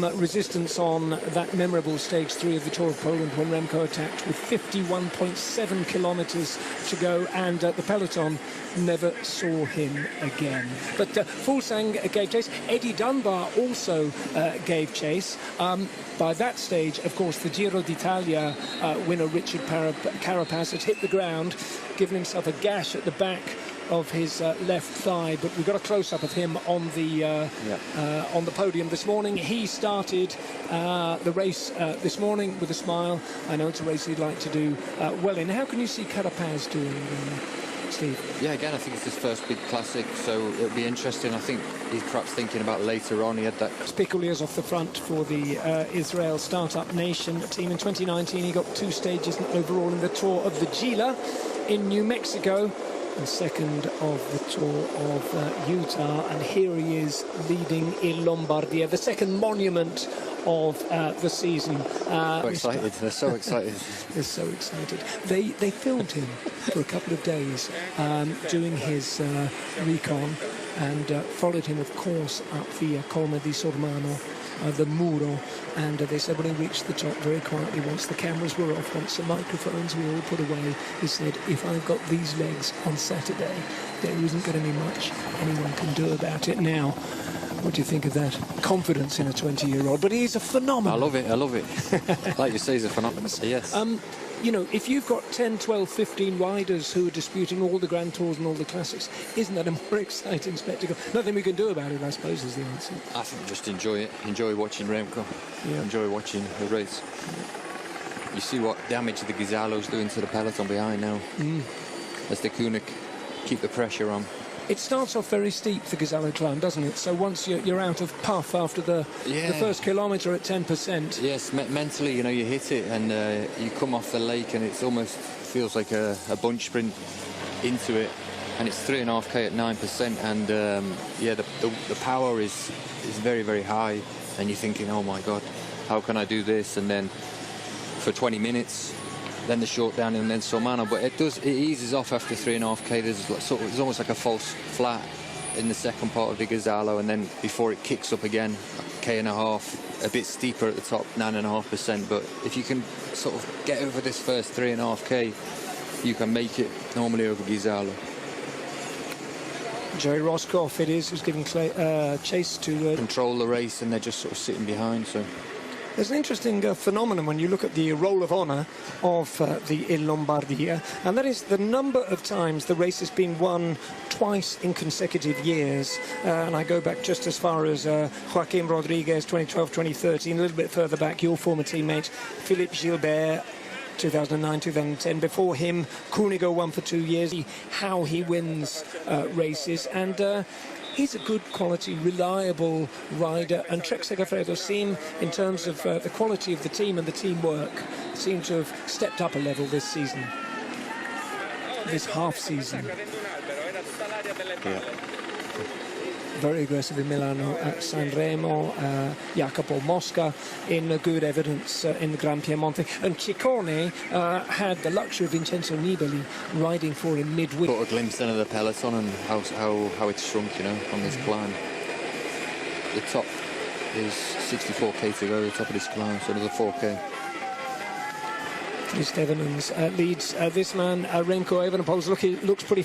Resistance on that memorable stage 3 of the Tour of Poland when Remco attacked with 51.7 kilometres to go, and the peloton never saw him again. But Fulsang gave chase. Eddie Dunbar also gave chase. By that stage, of course, the Giro d'Italia winner Richard Carapaz had hit the ground, given himself a gash at the back of his left thigh, but we got a close-up of him on the podium this morning. He started the race this morning with a smile. I know it's a race he'd like to do well in. How can you see Carapaz doing, Steve? Yeah, again, I think it's his first big classic, so it'll be interesting. I think he's perhaps thinking about later on. He had that. Piccoli is off the front for the Israel Startup Nation team. In 2019, he got 2 stages overall in the Tour of the Gila in New Mexico, and second of the Tour of Utah, and here he is leading in Lombardia, the second monument of the season. So excited. They're so excited. They're so excited. They filmed him for a couple of days doing his recon, and followed him, of course, up the Colme di Sormano, the Muro, and they said when he reached the top, very quietly, once the cameras were off, once the microphones were all put away, he said, if I've got these legs on Saturday, there isn't going to be much anyone can do about it now. What do you think of that? Confidence in a 20-year-old, but he's a phenomenon. I love it. Like you say, he's a phenomenon, so yes. You know, if you've got 10, 12, 15 riders who are disputing all the Grand Tours and all the classics, isn't that a more exciting spectacle? Nothing we can do about it, I suppose, is the answer. I think just enjoy it. Enjoy watching Remco. Yeah. Enjoy watching the race. Yeah. You see what damage the Ghisallo's doing to the peloton behind now. As the Kunik keep the pressure on. It starts off very steep, the Ghisallo climb, doesn't it? So once you're out of puff after the first kilometre at 10%. Yes, mentally, you know, you hit it and you come off the lake and it's almost feels like a bunch sprint into it, and it's 3.5k at 9%, and yeah, the power is very, very high, and you're thinking, oh my God, how can I do this? And then for 20 minutes, then the short down and then Sormano, but it eases off after 3.5k. There's almost like a false flat in the second part of the Ghisallo, and then before it kicks up again, 1.5k, a bit steeper at the top, 9.5%. But if you can sort of get over this first 3.5k, you can make it normally over Ghisallo. Jerry Roscoff it is who's giving chase to control the race, and they're just sort of sitting behind. So there's an interesting phenomenon when you look at the roll of honour of the Il Lombardia, and that is the number of times the race has been won twice in consecutive years. And I go back just as far as Joaquim Rodriguez, 2012-2013, a little bit further back, your former teammate, Philippe Gilbert, 2009-2010. Before him, Cunego won for 2 years. How he wins races, and he's a good quality, reliable rider, and Trek Segafredo seem, in terms of the quality of the team and the teamwork, seem to have stepped up a level this season, this half season. Yeah. Very aggressive in Milano, at Sanremo, Jacopo Mosca in good evidence in the Gran Piemonte, and Ciccone had the luxury of Vincenzo Nibali riding for him midweek. Got a glimpse into the peloton and how it's shrunk, you know, on this climb. The top is 64k to go, the top of this climb, so another 4k. Chris Evans leads this man, Remco Evenepoel's looks pretty